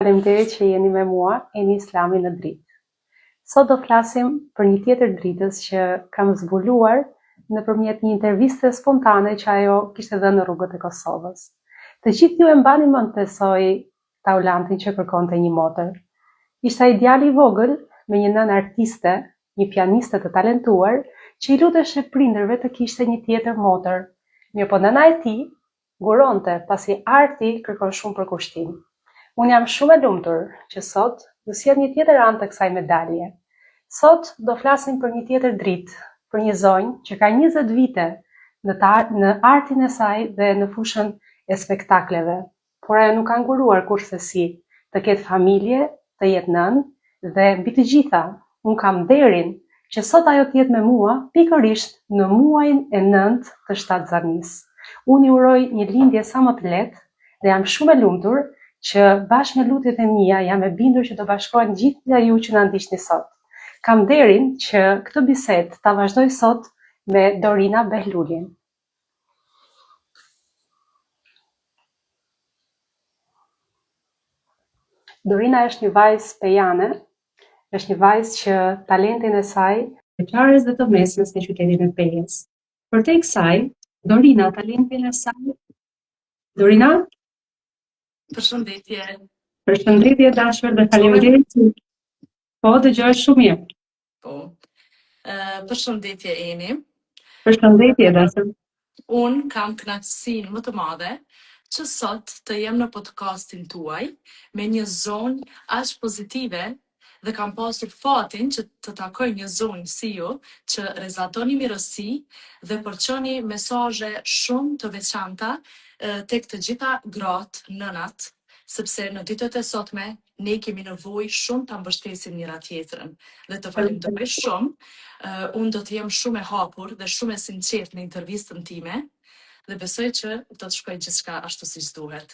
Faleminderit që jeni me mua, jeni Islami në dritë. Sot do flasim për një tjetër dritës që kam zbuluar nëpërmjet një interviste spontane që ajo kishte dhënë në rrugët e Kosovës. Të gjithë ju e mbani mend tesoj taulantin që kërkonte një motër. Ishte ai djali i vogël me një nënë artiste, një pianiste të talentuar, që i luteshe prindërve të kishte një tjetër motër. Mirëpo nëna e tij guronte pasi arti kërkon shumë përkushtim. Unë jam shumë e lumtur që sot ju sjell një tjetër anë të kësaj medalje. Sot do flasim për një tjetër dritë, për një zonjë që ka 20 vite në artin e saj dhe në fushën e spektakleve, por ajo nuk ka nguruar kurse si të ketë familje, të jetë nënë dhe mbi të gjitha, unë kam nderin që sot ajo të jetë me mua pikërisht në muajin e 9 të shtatzanisë. Unë i uroj një lindje sa më të lehtë dhe jam shumë e lumtur që bashkë me lutjet e mia jam e bindur që do bashkohen gjithë ju që na ndiqni sot. Kam nderin që këtë bisedë ta vazhdoj sot me Dorina Behlulin. Dorina është një vajzë pejane, është një vajzë që talentin e saj e qarës dhe të mesmes në qytetin e Pejës. Përtej kësaj, Dorina talentin e saj. Dorina? Përshëndetje. Përshëndetje dashur dhe faleminderit. Po, dëgjoj shumë mirë. Po. Përshëndetje Eni. Përshëndetje dashur. Unë kam kënaqësinë më të madhe që sot të jem në podcastin tuaj me një zonjë aq pozitive dhe kam pasur fatin që të takoj një zonjë si ju që rezatoni mirësi dhe përçoni mesazhe shumë të veçanta tek të gjitha gratë, nënat, sepse në ditët e sotme ne kemi nevojë shumë ta mbështesim njëra tjetrën. Dhe të falenderoj shumë. Unë do të jem shumë e hapur dhe shumë e sinqertë në intervistën time dhe besoj që do të shkojë gjithçka ashtu siç duhet.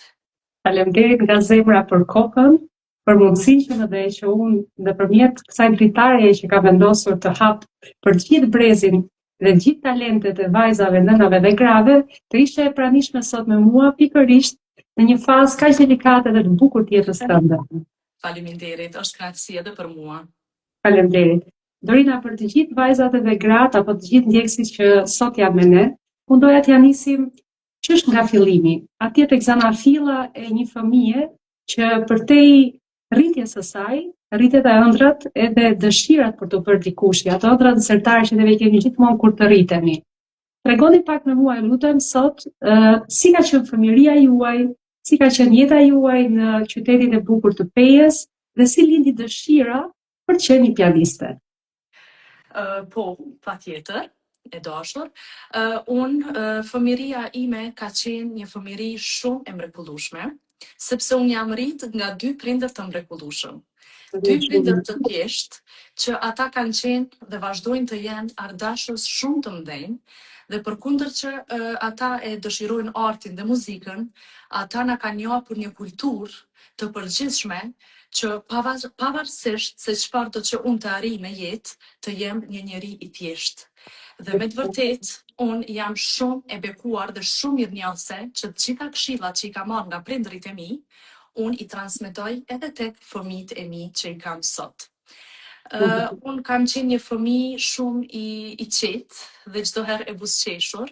Faleminderit nga zemra për kohën, për mundësinë që më dhe që unë nëpërmjet kësaj dritarje që ka vendosur të hap për gjithë brezin dhe gjithë talentet e vajzave, nënave dhe grave, të ishe e pranishme sot me mua pikërisht në një fazë kaq delikate dhe të bukur të jetës tënde. Faleminderit, është kënaqësi edhe për mua. Faleminderit. Dorina, për të gjithë vajzat dhe gratë apo të gjithë ndjekësit që sot janë me ne, unë doja t'ja nisim qysh nga fillimi, atje tek zanafilla e një fëmije që përtej rritjes së saj, rritet e ëndrat edhe dëshirat për të bërë dikush, ato ëndrat sertare që neve kemi gjithmonë kur të rritemi. Tregoni pak me mua, lutem, sot, si ka qenë fëmijëria juaj, si ka qenë jeta juaj në qytetin e bukur të Pejës dhe si lindi dëshira për të qenë një pianiste. Po, patjetër, e dashur. Unë, fëmijëria ime ka qenë një fëmijëri shumë e mrekullueshme, sepse unë jam rrit nga dy prindër të mrekullueshëm. Dy prindër të thjeshtë, që ata kanë qenë dhe vazhdojnë të jenë ardashës shumë të mëdhenj, dhe përkundër që ata e dëshirojnë artin dhe muzikën, ata na kanë japur një kulturë të përgjithshme që pavarësisht se çfarë do që unë të arrijë në jetë, të jem një njeri i thjeshtë. Dhe me të vërtetë, unë jam shumë e bekuar dhe shumë mirënjohëse që të gjitha këshillat që i kam marrë nga prindërit e mi, unë i transmetoj edhe tek fëmijët e mi që i kam sot. Unë kam qenë një fëmijë shumë i qetë dhe çdo herë e buzëqeshur.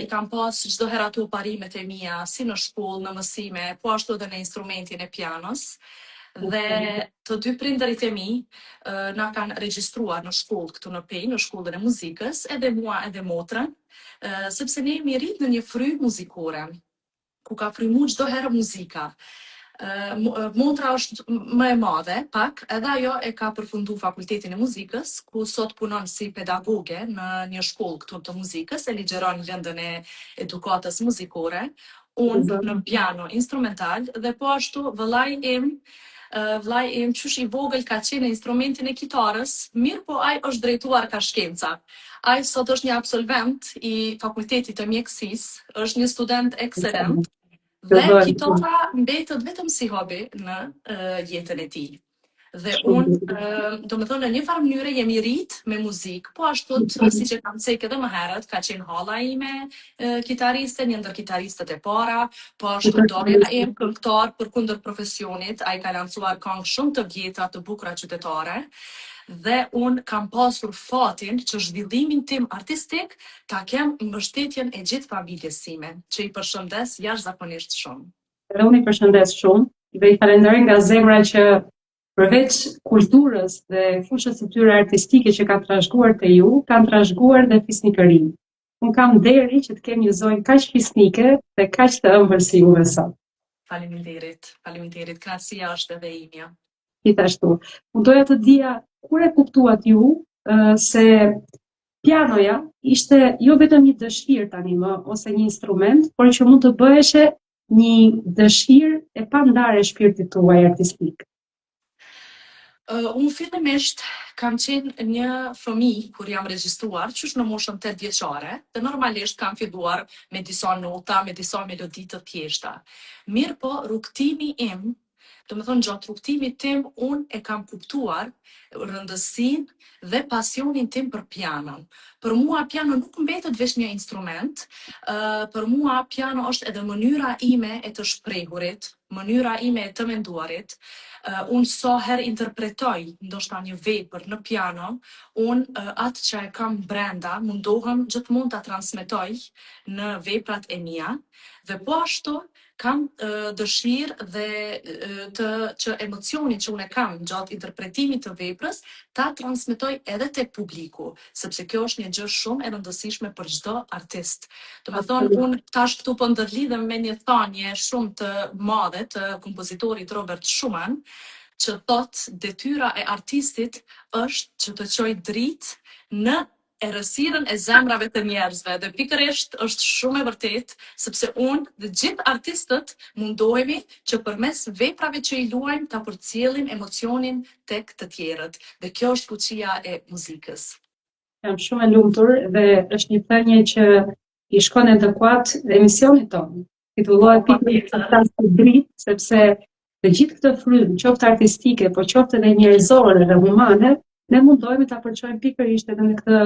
I kam pas çdo herë ato parimet e mia, si në shkollë, në mësime, po ashtu edhe në instrumentin e pianos. Dhe të dy prindërit e mi na kanë regjistruar në shkollë këtu në Pejë, në shkollën e muzikës, edhe mua edhe motrën, sepse ne jemi rrit në një fry muzikore, ku ka frymu çdo herë muzika. Motra është më e madhe, pak, edhe ajo e ka përfundu fakultetin e muzikës, ku sot punon si pedagoge në një shkollë këtu të muzikës, e ligjeron lëndën e edukatës muzikore, unë në piano instrumental, dhe po ashtu vëllai im qysh i vogël ka qenë në instrumentin e kitarës, mirë po ai është drejtuar ka shkenca. Ai sot është një absolvent i fakultetit të mjekësisë, është një student ekselent, dhe kitara mbetet vetëm si hobi në jetën e tij. Dhe unë, do me thonë, në një farë mënyre jemi rrit me muzikë, po ashtu si që kam cek edhe më herët, ka qenë hala ime kitariste, një ndër kitaristët e para, po ashtu doja e këngëtar për kundër profesionit, a i ka lancuar këngë shumë të vjetra të bukura qytetare, dhe unë kam pasur fatin që zhvillimin tim artistik ta kem mbështetjen e gjithë familjes sime, që i përshëndes jashtëzakonisht shumë. Dhe unë i përshëndes shumë dhe i falenderoj nga zemra që përveç kulturës dhe fushës së tyre artistike që kanë trashëguar te ju, kanë trashëguar dhe fisnikërinë. Unë kam deri që të kem një zonjë kaq fisnike dhe kaq të ëmbël si juve sot. Faleminderit, krahasia është edhe imja. Gjithashtu, unë doja të dija kur e kuptuat ju se pianoja ishte jo vetëm një dëshirë tani më ose një instrument, por që mund të bëheshe një dëshirë e pandare e shpirtit tuaj artistik. Unë fillimisht kam qenë një fëmijë kur jam regjistruar, qysh në moshën 8 vjeçare, dhe normalisht kam filluar me disa nota, me disa melodi të thjeshta. Mirë po, rrugtimi im, do me thonë gjatë rrugtimit tim, unë e kam kuptuar rëndësinë dhe pasionin tim për pianon. Për mua piano nuk mbetet veç një instrument, për mua piano është edhe mënyra ime e të shprehurit, mënyra ime e të menduarit. Unë sa herë interpretoj ndoshta një vepër në piano, unë atë që e kam brenda mundohem gjithmonë ta transmetoj në veprat e mia, dhe po ashtu kam dëshirë dhe që emocionin që unë e kam gjatë interpretimit të veprës ta transmetoj edhe tek publiku, sepse kjo është një gjë shumë e rëndësishme për çdo artist. Do me thonë, unë tash këtu po ndërlidhem me një thënie shumë të madhe të kompozitorit Robert Schumann, që thot detyra e artistit është që të çojë dritë në errësirën e zemrave të njerëzve, dhe pikërisht është shumë e vërtet, sepse unë dhe gjithë artistët mundohemi që përmes veprave që i luajmë ta përcjellim emocionin tek të tjerët, dhe kjo është fuqia e muzikës. Jam shumë e lumtur dhe është një thënie që i shkon adekuat emisionit tonë. Titullohet pikërisht dritë, sepse të gjithë këtë frymë, qoftë artistike, po qoftë edhe njerëzore dhe humane, ne mundohemi ta përçojmë pikërisht edhe në këtë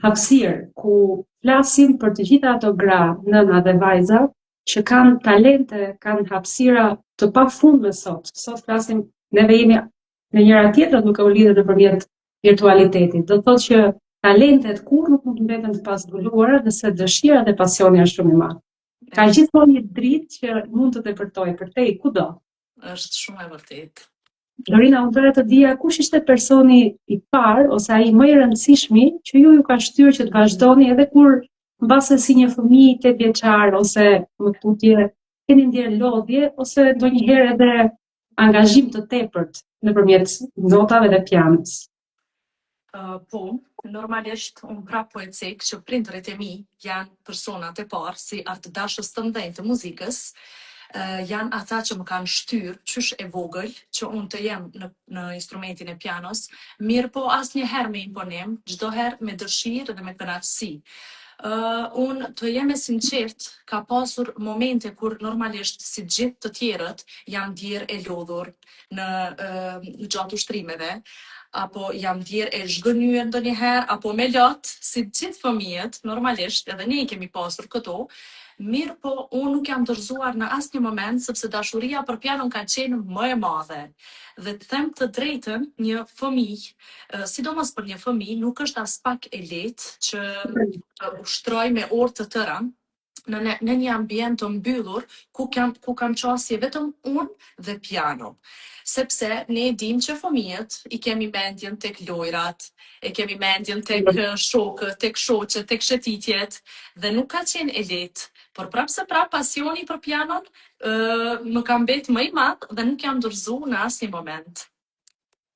hapësirë ku flasim për të gjitha ato gra, nëna dhe vajza që kanë talente, kanë hapësira të pafundme sot. Sot flasim, neve jemi në njëra tjetrën duke u lidhur nëpërmjet virtualitetit. Do thotë që talentet kur nuk mund të mbeten të pazbuluara nëse dëshira dhe pasioni është shumë i madh. Ka gjithmonë një dritë që mund të tepërtojë për te kudo. Është shumë e vërtetë. Lorina, unë doja të dija kush ishte personi i parë ose ai më i rëndësishmi që ju ka shtyrë që të vazhdoni edhe kur mbase si një fëmijë 8 vjeçar ose më tutje keni ndjer lodhje ose ndonjëherë edhe angazhim të tepërt nëpërmjet notave dhe pianos. Po, normalisht unë prap po e cek që prindërit e mi janë personat e parë si artëdashës të mëdhenj të muzikës, janë ata që më kanë shtyrë qysh e vogël që unë të jem në instrumentin e pianos, mirë po asnjëherë me imponim, çdo herë me dëshirë dhe me kënaqësi. Unë të jem e sinqert, ka pasur momente kur normalisht si gjithë të tjerët jam ndjer e lodhur në gjatë ushtrimeve, apo jam ndjer e zhgënyer ndonjëherë, apo me lot, si gjithë fëmijët, normalisht edhe ne i kemi pasur këto. Mirë po, unë nuk jam dorëzuar në asnjë moment, sepse dashuria për pianon ka qenë më e madhe. Dhe të them të drejtën, një fëmijë, sidomos për një fëmijë, nuk është as pak e lehtë që ushtroj me orë të tëra në një ambient të mbyllur ku kam qasje vetëm unë dhe piano. Sepse ne dim që fëmijët i kemi mendjen tek lojrat, e kemi mendjen tek shokët, tek shoqet, tek shëtitjet, dhe nuk ka qenë e lehtë. Por prapse pasioni për pianon më ka mbet më i madh dhe nuk jam dorëzuar në asnjë moment.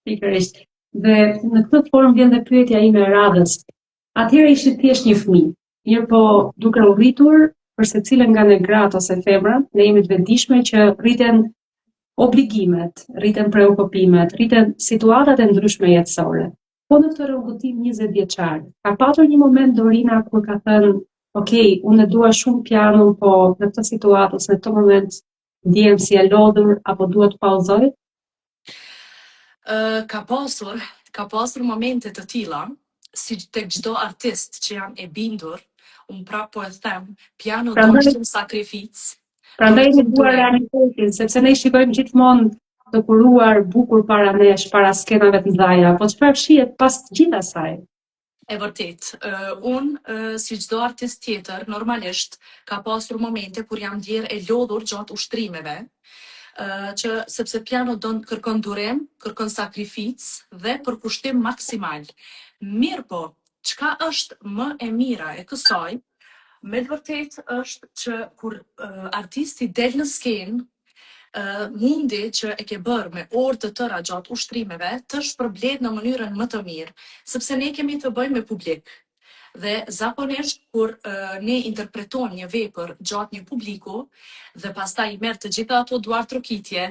Pikërisht. Dhe në këtë formë vjen dhe pyetja ime e radhës. Atëherë ishit thjesht një fëmijë, mirë po duke u rritur për secilën nga ne gratë ose femrat, ne jemi të vetëdijshme që rriten obligimet, rriten preokupimet, rriten situatat e ndryshme jetësore. Po në këtë rrugëtim 20 vjeçar, ka patur një moment Dorina kur ka thënë okej, unë e dua shumë pianon, po në këtë situatë ose në këtë moment ndjem si e lodhur apo dua të pauzoj? Ka pasur momente të tilla, si tek çdo artist që janë e bindur, unë prap po e them, piano do Prandaj shumë sakrificë, do prandaj ne shumë duar durim. realitetin, sepse ne shikojmë gjithmonë të kuruar, bukur para nesh, para skenave të mëdha, po çfarë shihet pas të gjithë asaj? E vërtet, unë, si çdo artist tjetër, normalisht ka pasur momente kur jam ndjer e lodhur gjatë ushtrimeve, që sepse piano kërkon durim, kërkon sakrificë dhe përkushtim maksimal. Mirë po, çka është më e mira e kësaj, me të vërtet është që kur artisti del në skenë, mundi që e ke bërë me orë të tëra gjatë ushtrimeve të shpërblet në mënyrën më të mirë, sepse ne kemi të bëjmë me publik. Dhe zakonisht kur ne interpretojmë një vepër gjatë një publiku dhe pastaj i merr të gjitha ato duar trokitje,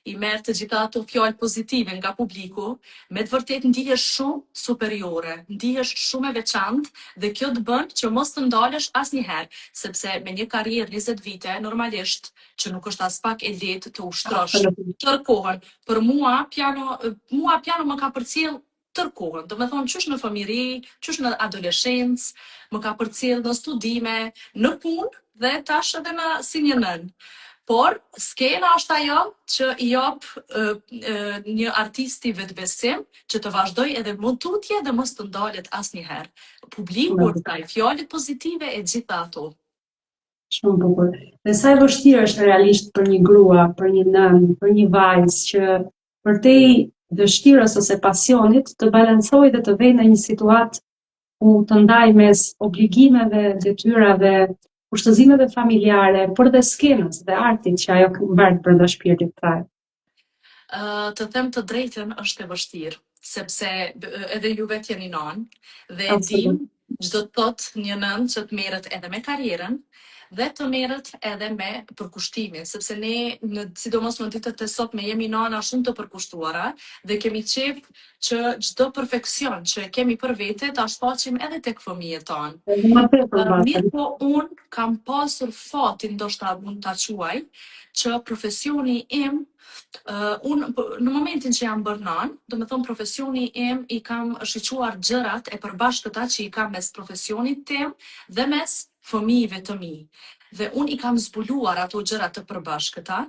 i merr të gjitha ato fjalë pozitive nga publiku, me të vërtetë ndihesh shumë superiore, ndihesh shumë e veçantë dhe kjo të bën që mos të ndalesh asnjëherë, sepse me një karrierë 20 vite normalisht që nuk është as pak e lehtë të ushtrosh tërë kohën. Për mua piano më ka përcjell tërë kohën. Do me thonë, qysh në fëmijëri, qysh në adoleshencë, më ka përcjell në studime, në punë dhe tash edhe si një nën. Por skena është ajo që i jap një artisti vetbesim që të vazhdoj edhe më tutje dhe mos të ndalet asnjëherë. Publiku është ai, fjalët pozitive e gjitha ato. Shumë bukur. Dhe sa e vështirë është realisht për një grua, për një nën, për një vajzë që përtej dëshirës ose pasionit të balancojë dhe të vejë në një situatë ku të ndaj mes obligimeve, detyrave, kushtëzimeve familjare, por dhe skenës dhe artit që ajo mbart brenda shpirtit të saj. Të them të drejtën është e vështirë, sepse edhe ju vetë jeni nënë dhe e dim çdo të thotë një nën që të merret edhe me karrierën dhe të merret edhe me përkushtimin, sepse ne sidomos në ditët e sotme jemi nëna shumë të përkushtuara dhe kemi qef që çdo perfeksion që kemi për vete ta shfaqim edhe tek fëmijët tanë. Mirë po unë kam pasur fatin, ndoshta mund ta quaj, që profesioni im unë në momentin që jam bërë nën, do me thonë profesioni im i kam shiquar gjërat e përbashkëta që i kam mes profesionit tim dhe mes fëmijëve të mi. Dhe unë i kam zbuluar ato gjërat të përbashkëta,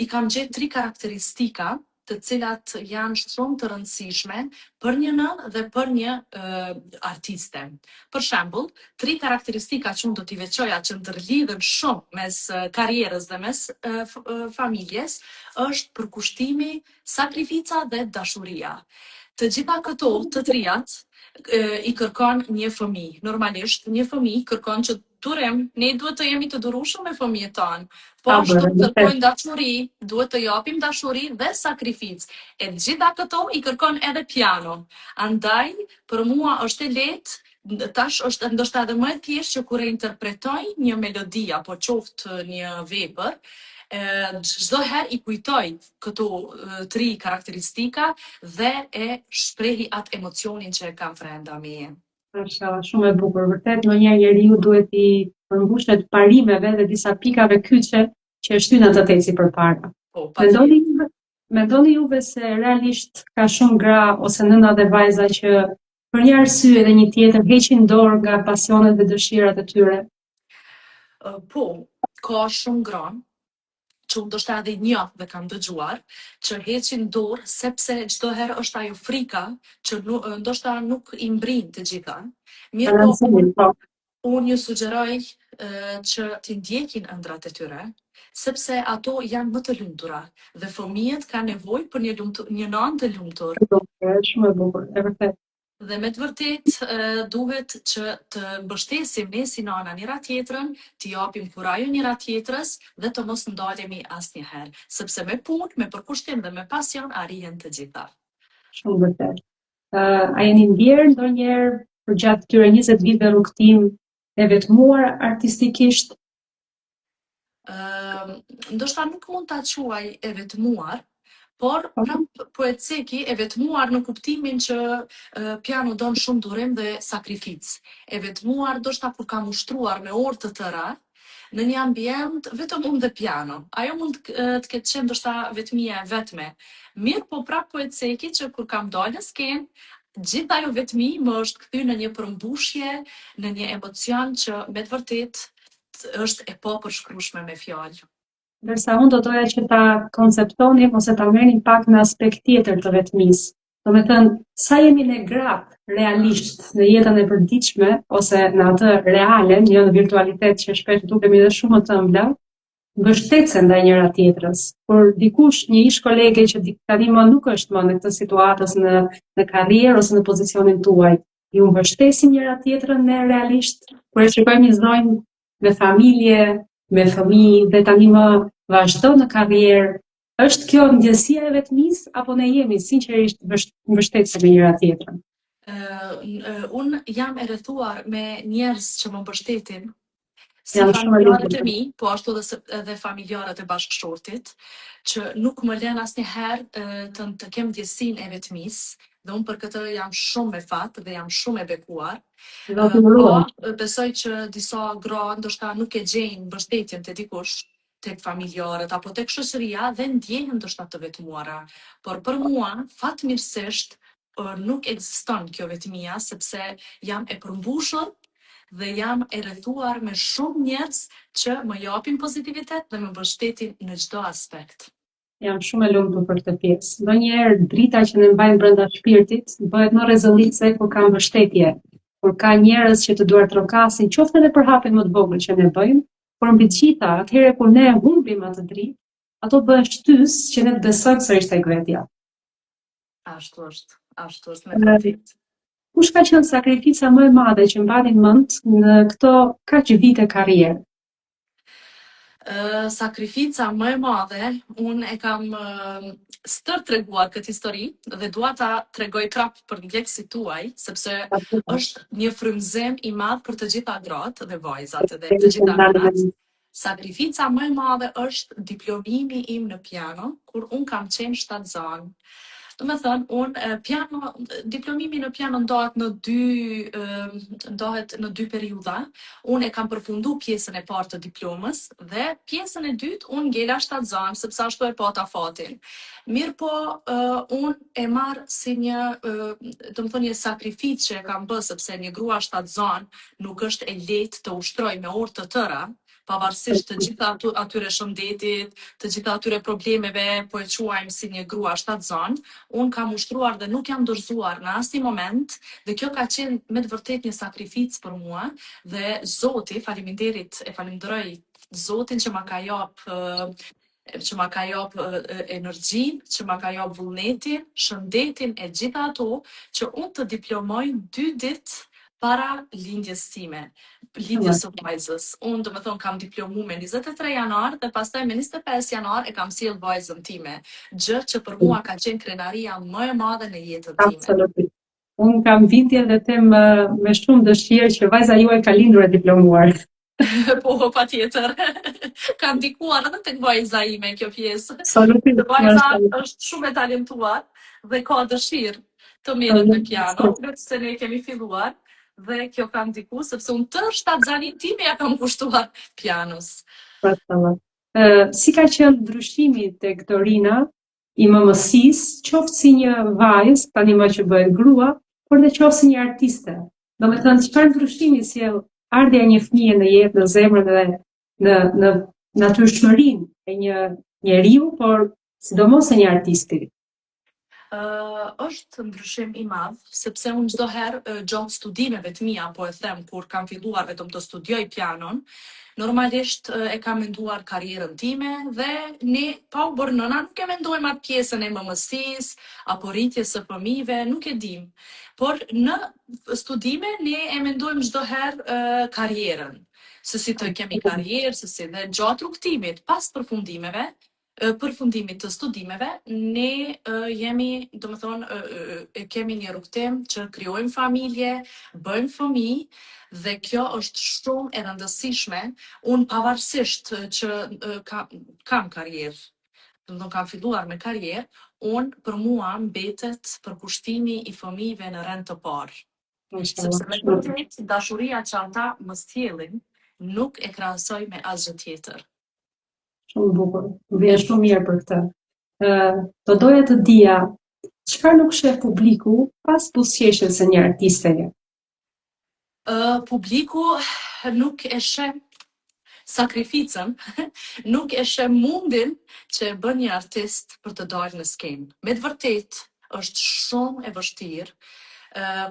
i kam gjetë 3 karakteristika të cilat janë shumë të rëndësishme për një nën dhe për një artiste. Për shembull, 3 karakteristika që unë do t'i veçoja që ndërlidhen shumë mes karrierës dhe mes familjes, është përkushtimi, sakrifica dhe dashuria. Të gjitha këto të trijat i kërkon një fëmijë. Normalisht, një fëmijë kërkon që durim, ne duhet të jemi të durueshëm me fëmijët tanë. Po ashtu kërkojnë dashuri, duhet të japim dashuri dhe sakrificë. E gjitha këto i kërkon edhe piano. Andaj, për mua është e lehtë, tash është ndoshta edhe më e thjeshtë që kur e interpretoj një melodi apo qoftë një vepër, çdo herë i kujtoj këto 3 karakteristika dhe e shprehi atë emocionin që e kam brenda meje. Mashallah, shumë e bukur. Vërtet, ndonjëherë njeriu duhet i përmbushet parimeve dhe disa pikave kyçe që e shtyn atë teci përpara. Mendoni juve se realisht ka shumë gra ose nëna dhe vajza që për një arsye dhe një tjetër heqin dorë nga pasionet dhe dëshirat e tyre? Po, ka shumë gra që unë ndoshta edhe një dhe kam dëgjuar, që heqin dorë sepse çdo herë është ajo frika që ndoshta nuk i mbrin të gjitha. Mirë po, unë ju sugjeroj që t'i ndjekin ëndrat e tyre, sepse ato janë më të lumtura dhe fëmijët kanë nevojë për një nënë të lumtur. Shumë e bukur, e vërtet. Dhe me të vërtet duhet që të mbështesim ne si nëna njëra tjetrën, t'i japim kurajë njëra tjetrës dhe të mos ndalemi asnjëherë, sepse me punë, me përkushtim dhe me pasion arrihen të gjitha. Shumë vërtet. A jeni ndjerë ndonjëherë përgjatë këtyre 20 viteve rrugtim e vetmuar artistikisht? Ndoshta nuk mund ta quaj e vetmuar, por po e ceki e vetmuar në kuptimin që piano don shumë durim dhe sakrificë. E vetmuar ndoshta kur kam ushtruar me orë të tëra në një ambient vetëm unë dhe piano. Ajo mund të ketë qenë ndoshta vetmia e vetme. Mirë, po prapë po e ceki që kur kam dalë në skenë, gjithë ajo vetmi më është kthy në një përmbushje, në një emocion që me të vërtet është e popërshkrueshme me fjalë. Ndërsa unë do doja që ta konceptonim ose ta merrnim pak në aspekt tjetër të vetmisë. Do me thënë, sa jemi ne gratë realisht në jetën e përditshme ose në atë reale, një në virtualitet që shpesh dukemi dhe shumë të ëmbla, mbështetsen ndaj njëra tjetrës. Por dikush, një ish kolege që tani më nuk është më në këtë situatës në karrierë ose në pozicionin tuaj, ju mbështesim njëra tjetrën ne realisht, kur e shikojmë një zonjë me familje, me fëmijë dhe tani më vazhdo në karrierë, është kjo ndjesia e vetmisë apo ne jemi sinqerisht mbështetëse me njëra tjetrën? Unë jam e rrethuar me njerëz që më mbështetin, si Janë shumë familjarët e lidhur. mi, po ashtu edhe familjarët e bashkëshortit, që nuk më lën asnjëherë të kem ndjesinë e vetmisë, dhe unë për këtë jam shumë me fat dhe jam shumë e bekuar. Po besoj që disa gra ndoshta nuk e gjejnë mbështetjen te dikush, tek familjarët apo tek shoqëria dhe ndjehen ndoshta të vetmuara. Por për mua, fatmirësisht, nuk ekziston kjo vetmia, sepse jam e përmbushur dhe jam e rrethuar me shumë njerëz që më japin pozitivitet dhe më mbështetin në çdo aspekt. Jam shumë e lumtur për këtë pjesë. Ndonjëherë drita që ne mbajmë brenda shpirtit bëhet më rrezullitse kur ka mbështetje, kur ka njerëz që të duartrokasin, qoftë edhe për hapin më të vogël që ne bëjmë, por mbi të gjitha, atëherë kur ne humbim atë dritë, ato bëhen shtys që ne të besojmë sërish tek vetja. Ashtu është me vërtet. Kush ka qenë sakrifica më e madhe që mbani mend në këto kaq vite karrierë? Sakrifica më e madhe, unë e kam stër treguar këtë histori dhe dua ta tregoj prap për ndjekësit tuaj, sepse është një frymëzim i madh për të gjitha gratë dhe vajzat dhe të gjitha nënat. Sakrifica më e madhe është diplomimi im në piano, kur unë kam qenë shtatzan. Do me thënë, diplomimi në piano ndahet në dy periudha. Unë e kam përfundu pjesën e parë të diplomës dhe pjesën e dytë unë ngela shtatzan, sepse ashtu e pata fatin. Mirë po, unë e marr si një sakrificë që e kam bë, sepse një grua shtatzan nuk është e lehtë të ushtroj me orë të tëra, pavarësisht të gjitha atyre shëndetit, të gjitha atyre problemeve, po e quajmë si një grua shtatzan, unë kam ushtruar dhe nuk jam dorëzuar në asnjë moment, dhe kjo ka qenë me të vërtet një sakrificë për mua, dhe Zoti, faleminderit, e falenderoj Zotin që ma ka jap energjinë, që ma ka jap vullnetin, shëndetin e gjitha ato që unë të diplomoj 2 ditë para lindjes time, lindjes së vajzës. Unë do me thonë kam diplomu me 23 janar dhe pastaj me 25 janar e kam sjell vajzën time, gjë që për mua ka qenë krenaria më e madhe në jetën time. Absolutisht. Unë kam vindje dhe them me shumë dëshirë që vajza juaj ka lindur e diplomuar. Po, patjetër. Ka ndikuar edhe tek vajza ime kjo pjesë. Absolutisht. Vajza është shumë e talentuar dhe ka dëshirë të merret në piano, se ne kemi filluar dhe kjo ka ndiku sepse unë tërë shtatzanin time ja kam kushtuar pianos. Si ka qenë ndryshimi tek Dorina i mëmësisë, qoftë si një vajzë, tani më që bëhet grua, por dhe qoftë si një artiste? Do me thënë, çfarë ndryshimi sjell ardhja e një fëmie në jetë, në zemrën dhe në natyrshmërinë e një njeriu, por sidomos e një artisti? Është ndryshim i madh, sepse unë çdo herë gjatë studimeve të mia, po e them kur kam filluar vetëm të studioj pianon, normalisht e kam menduar karrierën time dhe ne pa u bërë nëna nuk e mendojmë atë pjesën e mëmësisë apo rritjes së fëmijëve, nuk e dim. Por në studime ne e mendojmë çdo herë karrierën, se si të kemi karrierë, se si dhe gjatë rrugtimit pas përfundimit të studimeve, ne jemi, do me thonë, kemi një rrugtim që krijojmë familje, bëjmë fëmijë dhe kjo është shumë e rëndësishme. Unë pavarësisht që kam karrierë, do të kam filluar me karrierë, unë për mua mbetet përkushtimi i fëmijëve në rend të parë. Sepse me vërtet dashuria që ata më sjellin nuk e krahasoj me asgjë tjetër. Shumë bukur. Më vjen shumë mirë për këtë. Do doja të dija çfarë nuk sheh publiku pas buzëqeshjes së një artisteje. Publiku nuk e sheh sakrificën, nuk e sheh mundin që e bën një artist për të dalë në skenë. Me të vërtetë është shumë e vështirë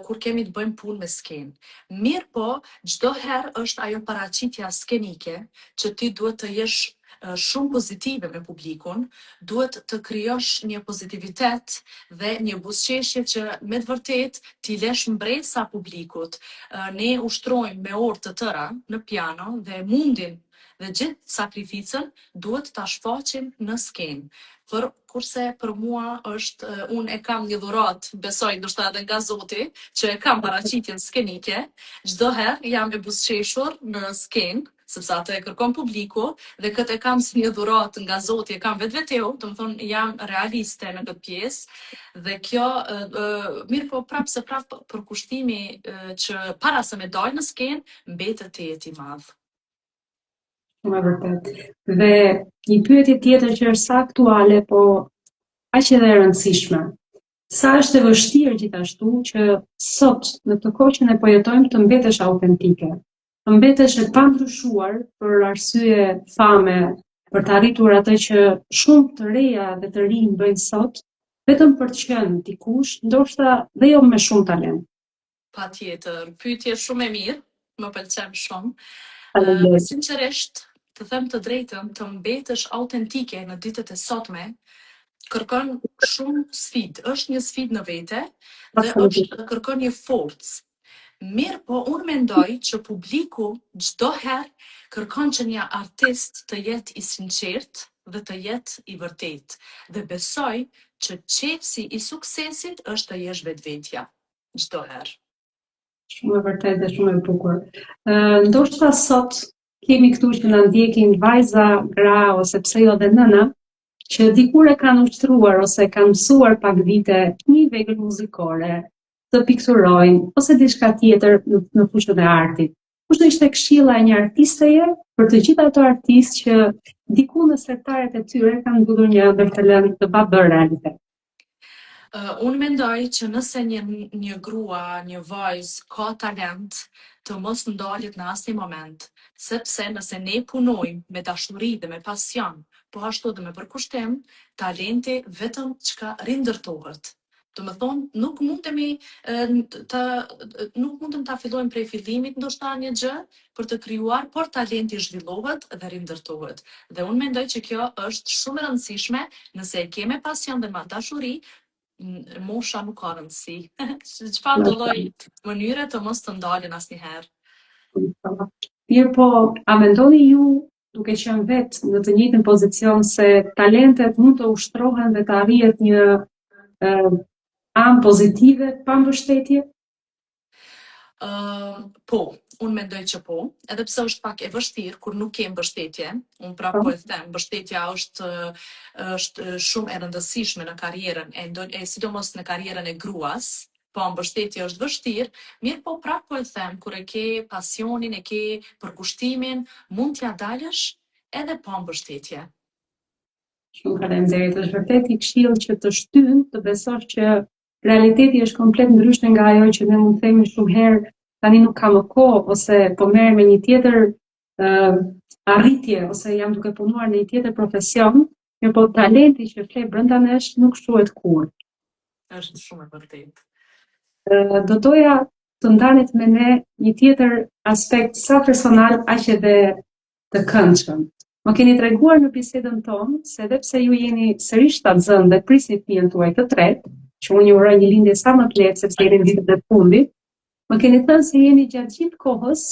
kur kemi të bëjmë punë me skenë. Mirë po, çdo herë është ajo paraqitja skenike që ti duhet të jesh shumë pozitive me publikun, duhet të krijosh një pozitivitet dhe një buzëqeshje që me të vërtetë t'i lesh mbresa publikut. Ne ushtrojmë me orë të tëra në piano dhe mundin dhe gjithë sakrificën duhet ta shfaqim në skenë. Kurse për mua është, unë e kam një dhuratë, besoj ndoshta edhe nga Zoti, që e kam paraqitjen skenike, çdo herë jam e buzëqeshur në skenë, sepse atë e kërkon publiku dhe këtë e kam si një dhuratë nga Zoti, e kam vetveteu, do të thonë jam realiste në këtë pjesë dhe kjo mirë po prapë se prapë përkushtimi që para se me dalë në skenë mbetet të jetë i madh. Shumë e vërtet. Dhe një pyetje tjetër që është sa aktuale, po aq edhe e rëndësishme. Sa është e vështirë gjithashtu që sot në këtë kohë që ne po jetojmë të mbetesh autentike, të mbetesh e pandryshuar për arsye fame, për të arritur atë që shumë të reja dhe të rinj bëjnë sot, vetëm për të qenë dikush, ndoshta dhe jo me shumë talent. Patjetër, pyetje shumë e mirë, më pëlqen shumë. Faleminderit. Sinqerisht, të them të drejtën, të mbetesh autentike në ditët e sotme, kërkon shumë sfidë. Është një sfidë në vete dhe kërkon një forcë. Mirë po, unë mendoj që publiku çdo herë kërkon që një artist të jetë i sinqert dhe të jetë i vërtet. Dhe besoj që qefsi i suksesit është të jesh vetvetja. Çdo herë. Shumë e vërtet dhe shumë e bukur. Ndoshta sot kemi këtu që na ndjekin vajza, gra ose pse jo dhe nëna, që dikur e kanë ushtruar ose kanë mësuar pak vite një vegël muzikore, të pikturojnë ose diçka tjetër në fushën e artit. Kush do ishte këshilla e një artisteje për të gjithë ato artistë që diku në sektaret e tyre kanë mbyllur një ëndër talent të babër realitet? Unë mendoj që nëse një grua, një vajzë ka talent, të mos ndalet në asnjë moment, sepse nëse ne punojmë me dashuri dhe me pasion, po ashtu dhe me përkushtim, talenti vetëm çka rindërtohet. Do të thonë, nuk mundemi ta fillojmë prej fillimit ndoshta një gjë për të krijuar, por talenti zhvillohet dhe rindërtohet. Dhe unë mendoj që kjo është shumë e rëndësishme nëse e ke me pasion dhe me dashuri, mosha nuk ka rëndësi. Çfarë do lloj mënyre të mos të ndalen asnjëherë. Mirë po, a mendoni ju, duke qenë vetë në të njëjtin pozicion, se talentet mund të ushtrohen dhe të arrihet një anë pozitive pa mbështetje? Po, unë mendoj që po, edhe pse është pak e vështirë kur nuk ke mbështetje. Unë prapë po e them, mbështetja është shumë e rëndësishme në karrierën e sidomos në karrierën e gruas. Po, mbështetja është vështirë, mirë po prapë po e them, kur e ke pasionin, e ke përkushtimin, mund t'ja dalësh edhe pa mbështetje. Shumë faleminderit, është vërtet i këshill që të shtyn të besosh që realiteti është komplet ndryshe nga ajo që ne mund të themi shumë herë, tani nuk kam më kohë, ose po merrem me një tjetër arritje, ose jam duke punuar në një tjetër profesion, mirë po talenti që flet brenda nesh nuk shtuhet kurrë. Është shumë e vërtetë. Do doja të ndalet me ne një tjetër aspekt sa personal, aq edhe të këndshëm. Më keni treguar në bisedën tonë se edhe pse ju jeni sërish shtatzënë dhe prisni fëmijën tuaj të tretë, që unë ju uroj një lindje sa më të lehtë sepse jeni në vitet e fundit, më keni thënë se jeni gjatë gjithë kohës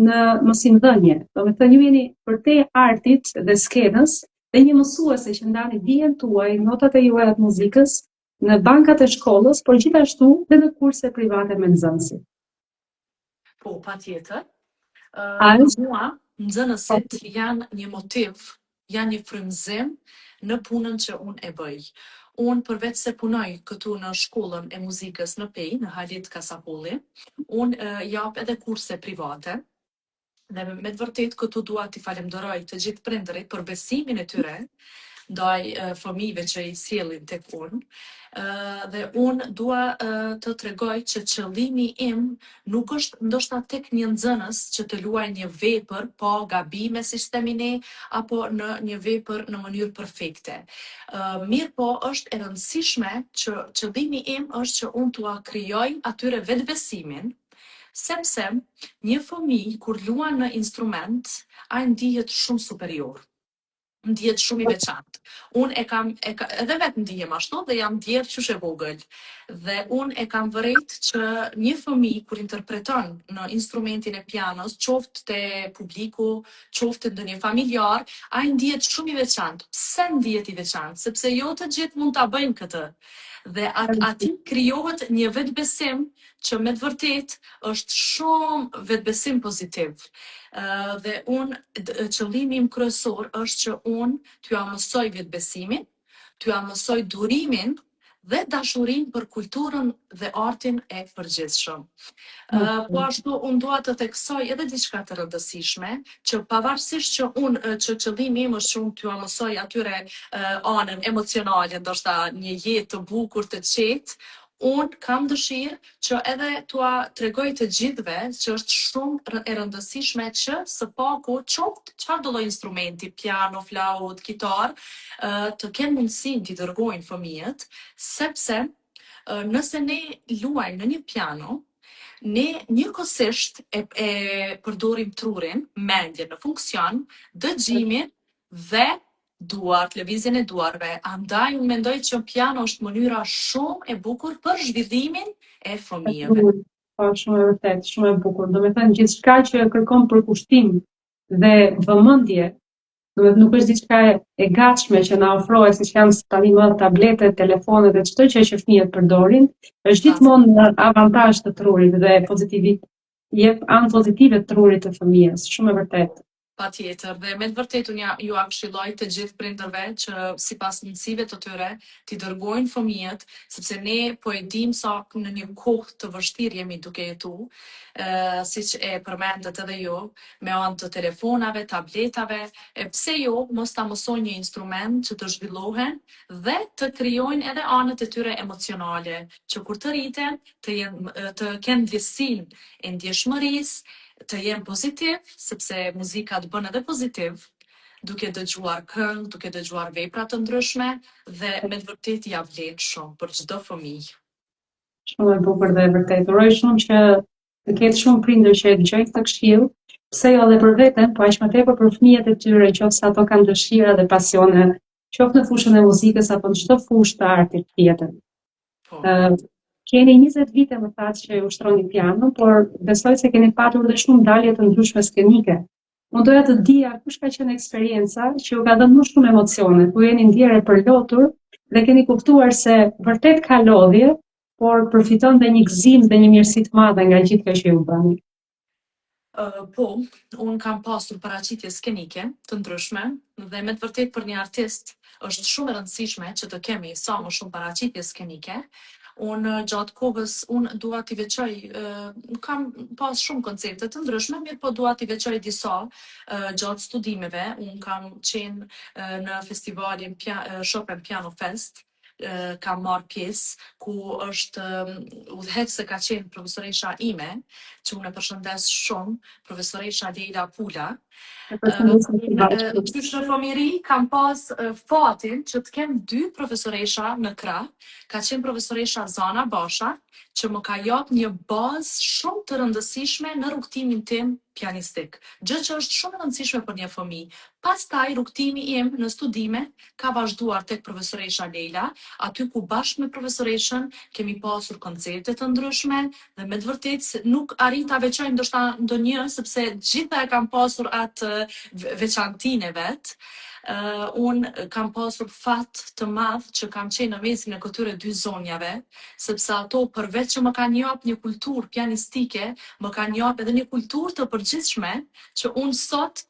në mësimdhënie. Do të thënë ju jeni përtej artit dhe skenës dhe një mësuese që ndani dijen tuaj, notat e juaja të muzikës në bankat e shkollës, por gjithashtu dhe në kurse private me nxënësit. Po, patjetër. Për mua, nxënësit janë një motiv, janë një frymëzim në punën që unë e bëj. Unë përveç se punoj këtu në shkollën e muzikës në Pej, në Halit Kasapulli, unë jap edhe kurse private Dhe me të vërtet këtu dua t'i falenderoj të gjithë prindërit për besimin e tyre ndaj fëmijëve që i sjellin tek unë. Dhe unë dua të tregoj që qëllimi im nuk është ndoshta tek një nxënës që të luaj një vepër pa gabime si themi ne, apo në një vepër në mënyrë perfekte. Mirë po është e rëndësishme që qëllimi im është që unë t'ua krijoj atyre vetbesimin, sepse një fëmijë kur luan në instrument, ai ndihet shumë superior. Ndihet shumë i veçantë. Unë edhe vetë ndihem ashtu dhe jam djerë qysh e vogël. Dhe unë e kam vërejt që një fëmijë kur interpreton në instrumentin e pianos, qoftë te publiku, qoftë ndonjë familjar, ai ndihet shumë i veçantë. Pse ndihet i veçantë? Sepse jo të gjithë mund ta bëjnë këtë. Dhe aty krijohet një vetbesim që me të vërtet është shumë vetbesim pozitiv. Dhe qëllimi im kryesor është që unë t'ju mësoj vetbesimin, t'ju mësoj durimin dhe dashurinë për kulturën dhe artin e përgjithshëm. Po ashtu unë dua të theksoj edhe diçka të rëndësishme, që pavarësisht që qëllimi im është shumë t'ju mësoj atyre anën emocionale, ndoshta një jetë të bukur të qetë, unë kam dëshirë që edhe t'ua tregoj të gjithëve që është shumë e rëndësishme që së paku qoftë çfarë do lloj instrumenti, piano, flaut, kitar, të kenë mundësinë t'i dërgojnë fëmijët, sepse nëse ne luajmë në një piano, ne njëkohësisht e përdorim trurin, mendjen në funksion, dëgjimin dhe duart, lëvizjen e duarve. Andaj unë mendoj që piano është mënyra shumë e bukur për zhvillimin e fëmijëve. Po, shumë e vërtet, shumë e bukur. Do me thënë gjithçka që kërkon përkushtim dhe vëmendje, nuk është diçka e gatshme që na ofrohet, siç janë tani më tabletet, telefonet dhe çdo gjë që fëmijët përdorin, është gjithmonë në avantazh të trurit dhe pozitivit, jep anë pozitive të trurit të fëmijës, shumë e vërtet. Patjetër, dhe me të vërtet unë ju këshilloj të gjithë prindërve që sipas mundësive të tyre t'i dërgojnë fëmijët, sepse ne po e dim sa në një kohë të vështirë jemi duke jetu, siç e përmendet edhe ju, me anë të telefonave, tabletave, pse jo mos ta mësojnë një instrument që të zhvillohen dhe të krijojnë edhe anët e tyre emocionale, që kur të rriten të kenë ndjesinë e ndjeshmërisë, të jenë pozitiv, sepse muzika të bën edhe pozitiv, duke dëgjuar këngë, duke dëgjuar vepra të ndryshme dhe me të vërtet ja vlen shumë për çdo fëmijë. Shumë e bukur dhe e vërtet. Uroj shumë që të ketë shumë prindër që e dëgjojnë këtë këshill, pse jo edhe për veten, po aq më tepër për fëmijët e tyre, qoftë ato kanë dëshira dhe pasione, qoftë në fushën e muzikës apo në çdo fushë të artit tjetër. Keni 20 vite më thatë që ushtroni piano, por besoj se keni patur dhe shumë dalje të ndryshme skenike. Unë doja të dija kush ka qenë eksperienca që ju ka dhënë më shumë emocione, ku jeni ndjerë përlotur dhe keni kuptuar se vërtet ka lodhje, por përfiton dhe një gëzim dhe një mirësi të madhe nga gjithë kjo që ju bëni. Po, unë kam pasur paraqitje skenike të ndryshme dhe me të vërtet për një artist është shumë e rëndësishme që të kemi sa më shumë paraqitje skenike. Unë gjatë kohës, unë dua t'i veçoj, kam pas shumë koncepte të ndryshme, mirë po dua t'i veçoj disa gjatë studimeve. Unë kam qenë në festivalin Chopin Piano Fest, kam marrë pjesë, ku është udhëheqëse ka qenë profesoresha ime, që unë e përshëndes shumë, profesoresha Leila Pula. Qysh në fëmijëri kam pas fatin që të kem 2 profesoresha në krah. Ka qenë profesoresha Zana Basha, që më ka jap një bazë shumë të rëndësishme në rrugtimin tim pianistik, gjë që është shumë e rëndësishme për një fëmijë. Pastaj rrugtimi im në studime ka vazhduar tek profesoresha Leila, aty ku bashkë me profesoreshën kemi pasur koncepte të ndryshme dhe me të vërtetë nuk arrita veçoj ndoshta ndonjë, sepse gjitha e kam pasur atë veçantinë vet. Unë kam pasur fat të madh që kam qenë në mesin e këtyre 2 zonjave, sepse ato përveç që më kanë jap një kulturë pianistike, më kanë jap edhe një kulturë të përgjithshme që unë sot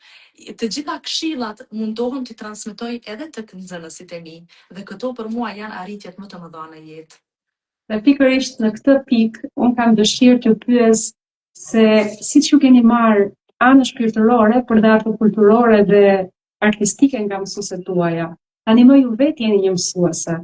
të gjitha këshillat mundohem t'i transmetoj edhe tek nxënësit e mi, dhe këto për mua janë arritjet më të mëdha në jetë. Dhe pikërisht në këtë pikë, unë kam dëshirë t'ju pyes se siç ju keni marrë anë shpirtërore për dhe ato kulturore dhe artistike nga mësuesit tuaja. Tani më ju vetë jeni një mësuese.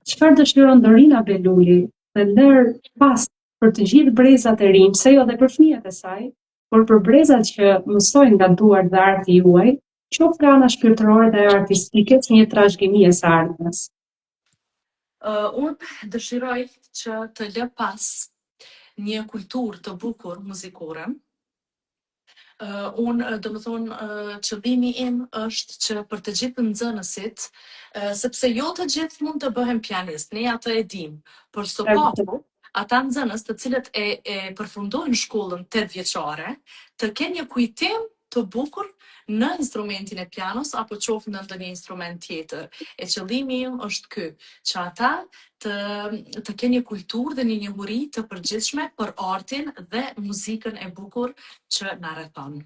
Çfarë dëshiron Dorina Beluli të lër pas për të gjithë brezat e rinj, se jo dhe për fëmijët e saj, por për brezat që mësojnë nga duart dhe arti juaj, qoftë nga ana shpirtërore dhe artistike, si një trashëgimi e së ardhmes. Unë dëshiroj që të lë pas një kulturë të bukur muzikore. Unë, do më thonë, qëllimi im është që për të gjithë nxënësit, sepse jo të gjithë mund të bëhen pianist, ne atë e dim, por së paku, ata nxënës të cilët e përfundojnë shkollën 8 vjeçare, të kenë një kujtim të bukur në instrumentin e pianos apo qoftë në ndonjë instrument tjetër. E qëllimi im është ky, që ata të kenë një kulturë dhe një njohuri të përgjithshme për artin dhe muzikën e bukur që na rrethon.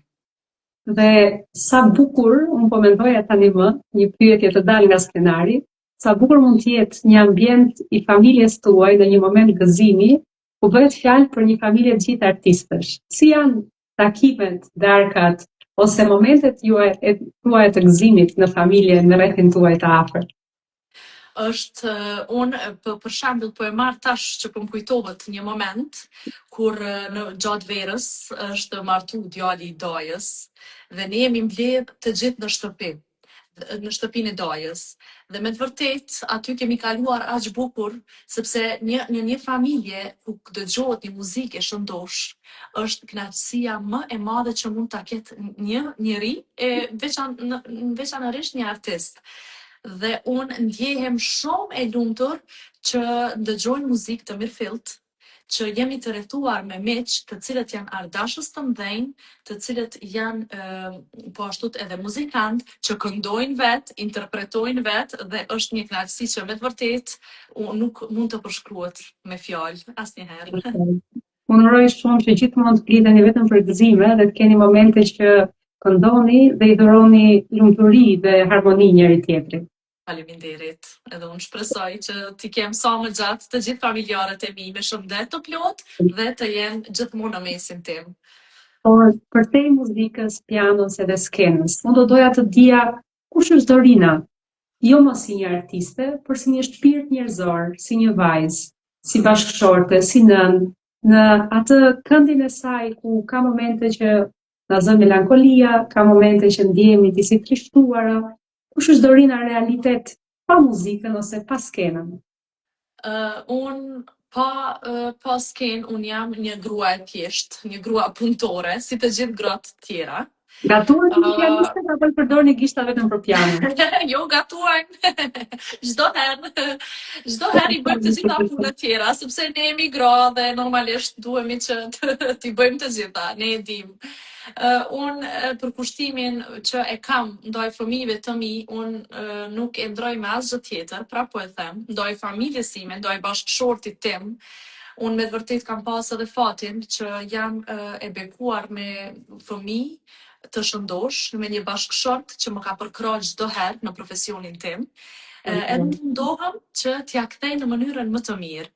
Dhe sa bukur, unë po mendoja tani më, një pyetje të dalë nga skenari, sa bukur mund të jetë një ambient i familjes tuaj në një moment gëzimi, ku bëhet fjalë për një familje të gjithë artistësh. Si janë takimet, darkat ose momentet tuaja të gëzimit në familje, në rrethin tuaj të afërt? Është unë për shembull po e marr tash që po më kujtohet një moment kur në gjatë verës është martu djali i dajës dhe ne jemi mbledh të gjithë në shtëpinë e dajës. Dhe me të vërtet aty kemi kaluar aq bukur sepse një familje ku dëgjohet një muzikë e shëndosh është kënaqësia më e madhe që mund ta ketë një njeri veçanërisht një artist. Dhe unë ndjehem shumë e lumtur që ndëgjojnë muzikë të mirëfillt, që jemi të rrethuar me miq të cilët janë ardashës të mdhenj, të cilët janë po ashtu edhe muzikant që këndojnë vetë, interpretojnë vetë dhe është një kënaqësi që me të vërtet nuk mund të përshkruhet me fjalë asnjëherë. Unë uroj shumë që gjithmonë të lidheni vetëm për gëzime dhe të keni momente që këndoni dhe i dhuroni lumturi dhe harmoni njëri tjetrit. Faleminderit. Edhe unë shpresoj që t'i kem sa më gjatë të gjithë familjarët e mi me shëndet të plot dhe të jenë gjithmonë në mesin tim. Por për te muzikës, pianos edhe skenës, unë do doja të dija kush është Dorina, jo më si një artiste, por si një shpirt njerëzor, si një vajzë, si bashkëshorte, si nënë, në atë këndin e saj ku ka momente që na zë melankolia, ka momente që ndjehemi disi trishtuara. Kush është Dorina realitet pa muzikën ose pa skenën? Unë pa skenë, unë jam një grua e thjeshtë, një grua punëtore, si të gjithë gratë tjera. Gatuar të pianiste apo i përdorni gishta vetëm për piano? Jo, gatuajnë. Çdo herë i bëjmë të gjitha punët tjera, sepse ne jemi gra dhe normalisht duhemi që t'i bëjmë të gjitha, ne e dim. Unë për kushtimin që e kam ndaj fëmijëve të mi, unë nuk e ndroj me asgjë tjetër, pra po e them, ndaj familjes time, ndaj bashkëshortit tim. Unë me të vërtet kam pas edhe fatin që jam e bekuar me fëmijë të shëndosh, me një bashkëshort që më ka përkrahur çdo herë në profesionin tim. Edhe mundohem që t'ja kthej në mënyrën më të mirë.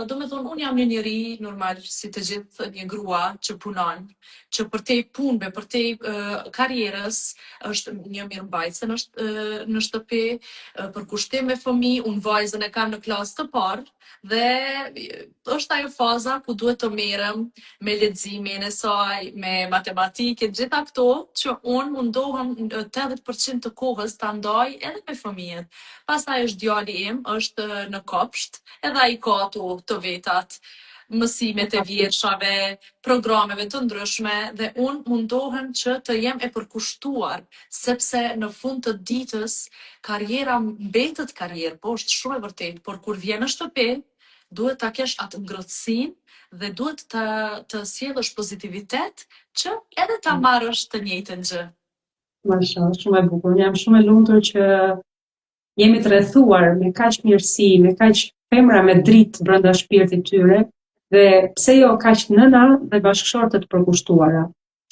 Do me thonë, unë jam një njeri normal, si të gjithë një grua që punon, që për te punëve, për te karierës, është një mirëmbajtëse në shtëpi, për kushtim me fëmijë, unë vajzën e kam në klasë të parë, dhe është ajo faza ku duhet të merrem me leximin e saj, me matematikë, gjitha këto që unë mundohem 80% të kohës ta ndaj edhe me fëmijët. Pastaj është djali im, është në kopsht, edhe ai ka ato të vetat, mësimet e vjetshave, programeve të ndryshme dhe unë mundohem që të jem e përkushtuar, sepse në fund të ditës karriera mbetet karrierë, po është shumë e vërtet, por kur vjen në shtëpi, duhet ta kesh atë ngrohtësinë dhe duhet të sjellësh pozitivitet që edhe ta marrësh të njëjtën gjë. Mashallah, shumë e bukur. Jam shumë e lumtur që jemi të rrethuar me kaq mirësi, me kaq femra me dritë brenda shpirtit tyre, dhe pse jo kaq nëna dhe bashkëshorte të përkushtuara.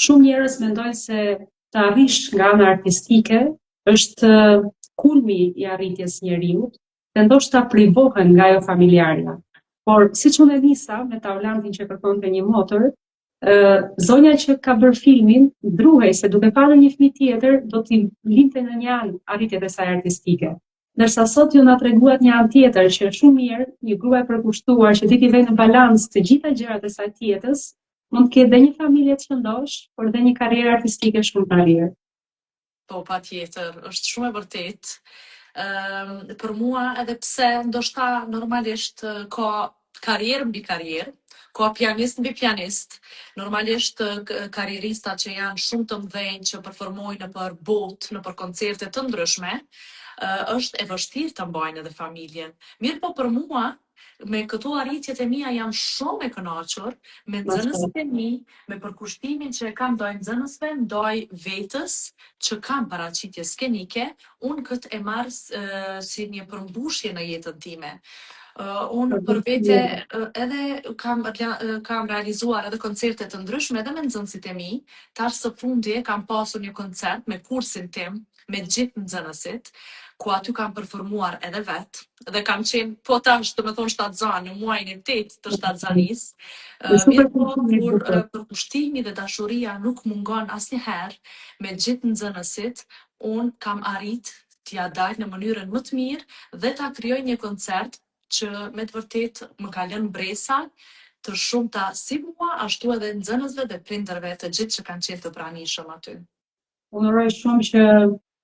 Shumë njerëz mendojnë se të arrish nga ana artistike është kulmi i arritjes njeriut, dhe ndoshta privohen nga ajo familjarja. Por siç unë e nisa me Taulantin që kërkonte një motor, Zonja që ka bërë filmin druhej se duke parë një fëmijë tjetër do t'i linte në një anë arritjet e saj artistike. Ndërsa sot ju na treguat një anë tjetër që është shumë mirë, një grua e përkushtuar që ti vë në balancë të gjitha gjërat e saj tjetës, mund të ketë dhe një familje të shëndosh, por dhe një karrierë artistike shumë të lirë. Po, patjetër, është shumë e vërtet. Për mua, edhe pse ndoshta normalisht ka karrierë mbi karrierë, ka pianist mbi pianist. Normalisht karrieristat që janë shumë të mëdhenj që performojnë nëpër botë, nëpër koncerte të ndryshme, është e vështirë të mbajnë edhe familjen. Mirë po për mua, me këto arritjet e mia jam shumë e kënaqur, me nxënësit e mi, me përkushtimin që e kam ndaj nxënësve, ndaj vetës që kam paraqitje skenike, unë këtë e marr si një përmbushje në jetën time. Unë për vete edhe kam realizuar edhe koncerte të ndryshme edhe me nxënësit e mi. Tash së fundi kam pasur një koncert me kursin tim, me gjithë nxënësit, ku aty kam performuar edhe vetë, dhe kam qenë po tash të me thonë shtatzan, në muajin e 8 të shtatzanis. Mirë po, kur përkushtimi dhe dashuria nuk mungon asnjëherë me gjithë nxënësit, unë kam arrit t'ja dal në mënyrën më të mirë dhe ta krijoj një koncert që me të vërtet më ka lënë bresa të shumta si mua, ashtu edhe nxënësve dhe prindërve të gjithë që kanë qenë të pranishëm aty. Unë uroj shumë që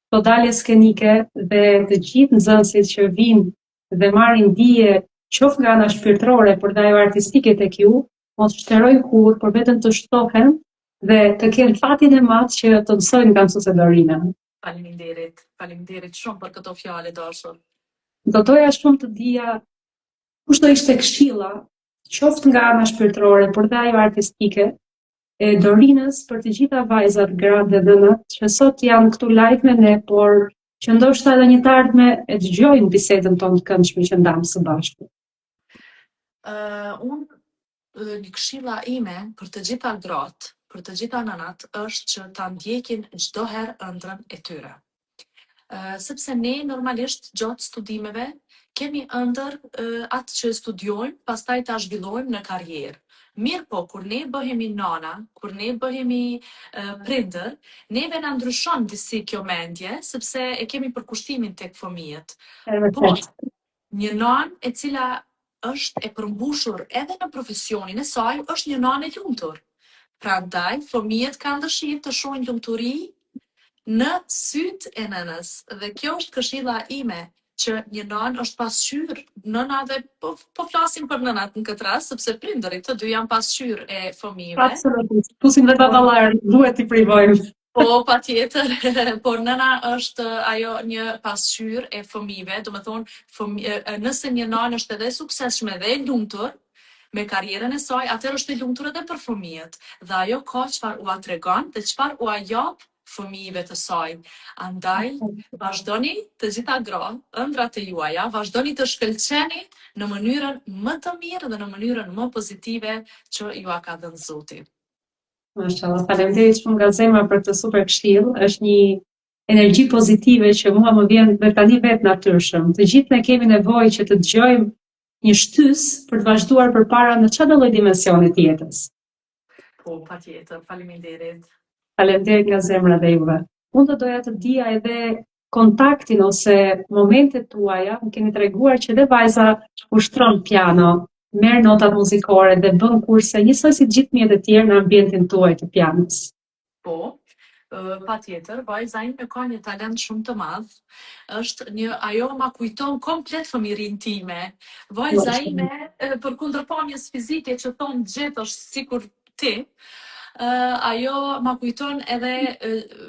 këto dalje skenike dhe të gjithë nxënësit që vinë dhe marrin dije qoftë nga ana shpirtërore por dhe ajo artistike tek ju, mos shterojnë kurrë, por vetëm të shtohen dhe të kenë fatin e madh që të mësojnë nga mësueset Dorina. Faleminderit shumë për këto fjalë dashur. Do doja shumë të dija kush do ishte këshilla, qoftë nga ana shpirtërore, por dhe ajo artistike, e Dorinës për të gjitha vajzat, gratë dhe dhënat që sot janë këtu live me ne, por që ndoshta edhe një të ardhme e dëgjojnë bisedën tonë të këndshme që ndam së bashku. Unë një këshilla ime për të gjitha gratë, për të gjitha nënat, është që ta ndjekin çdo herë ëndrrën e tyre. Sepse ne normalisht gjatë studimeve kemi ëndër atë që studiojmë, pastaj ta zhvillojmë në karrierë. Mirë po, kur ne bëhemi nana, kur ne bëhemi prindër, neve na ndryshon disi kjo mendje, sepse e kemi përkushtimin tek fëmijët. Po, një nanë e cila është e përmbushur edhe në profesionin e saj, është një nanë e lumtur. Prandaj, fëmijët kanë dëshirë të shohin lumturi në sytë e nënës. Dhe kjo është këshilla ime, që një nanë është pasqyrë, nëna dhe po flasim për nënat në këtë rast, sepse prindërit të dy janë pasqyrë e fëmijëve. Absolutisht. Pusim dhe baballar, duhet t'i privojmë. Po, patjetër, por nëna është ajo një pasqyrë e fëmijëve, do të thonë, nëse një nanë është edhe suksesshme dhe e lumtur me karrierën e saj, atëherë është e lumtur edhe për fëmijët. Dhe ajo ka çfarë ua tregon dhe çfarë ua jap fëmijëve të saj. Andaj, vazhdoni të gjitha gra, ëndrat e juaja, vazhdoni të shkëlqeni në mënyrën më të mirë dhe në mënyrën më pozitive që ju a ka dhënë Zoti. Mashallah, faleminderit shumë nga zemra për këtë super këshill. Është një energji pozitive që mua më vjen dhe tani vetë natyrshëm. Të gjithë ne kemi nevojë që të dëgjojmë një shtys për të vazhduar përpara në çdo lloj dimensioni të jetës. Po, patjetër, faleminderit. Faleminderit nga zemra dhe juve. Unë do doja të dija edhe kontaktin ose momentet tuaja, më keni treguar që dhe vajza ushtron piano, merr notat muzikore dhe bën kurse njësoj si gjithë fëmijët e tjerë në ambientin tuaj të pianos. Po, patjetër, vajza ime ka një talent shumë të madh. Është ajo ma kujton komplet fëmijërinë time. Vajza ime, përkundër pamjes fizike që thonë gjithë është sikur ti, ajo ma kujton edhe,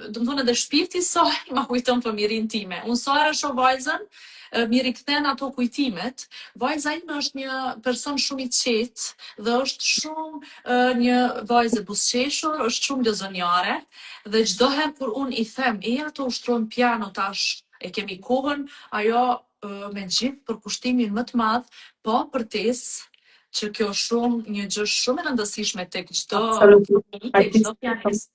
do të thonë edhe shpirti i saj ma kujton fëmijërinë time. Unë sa herë shoh vajzën, mi rikthen ato kujtimet. Vajza ime është një person shumë i qetë dhe është shumë një vajzë buzëqeshur, është shumë lozonjare dhe çdo herë kur unë i them, ato ushtron piano tash, e kemi kohën, ajo me gjithë përkushtimin më të madh, po përtesë që kjo është një gjë shumë e rëndësishme tek çdo pianist.